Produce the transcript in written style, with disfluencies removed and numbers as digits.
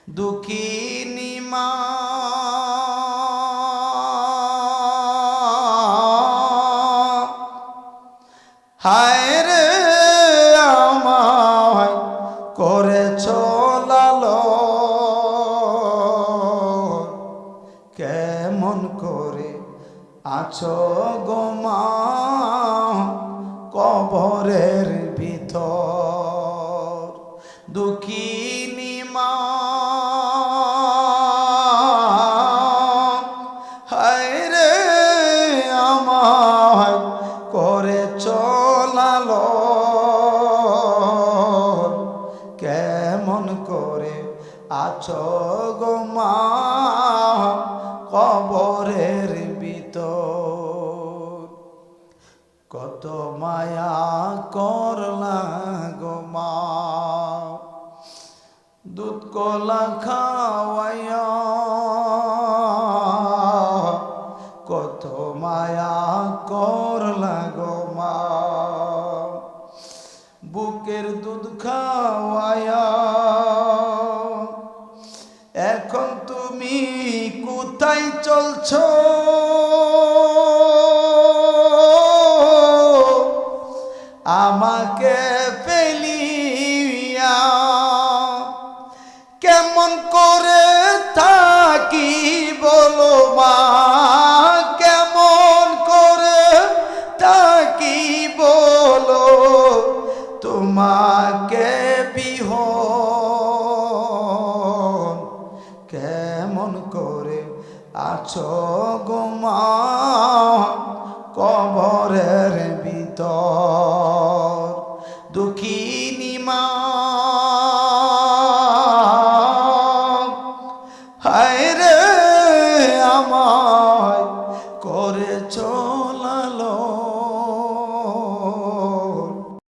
দুঃখিনী মা হায় রে আমায় করেছ লালন, কেমন করে আছো গো মা কবরের ভিতর। দুঃখিনী মা হায় রে আমায় করেছ লালন, কেমন করে আছো গো মা কবরের ভিতর। কত মায়া করলা গো মা দুধ কলা খাওয়াইয়া, কত মায়া করলা গো মা বুকের দুধ খাওয়াইয়া। এখন তুমি কোথায় চলছো আমাকে ফেলিয়া, কেমন করে থাকি বলো মা, কেমন করে থাকি বলো তোমাকে বিহন, কেমন করে আছো গো মা কবরের ভিতর। দুঃখিনী মা হায় রে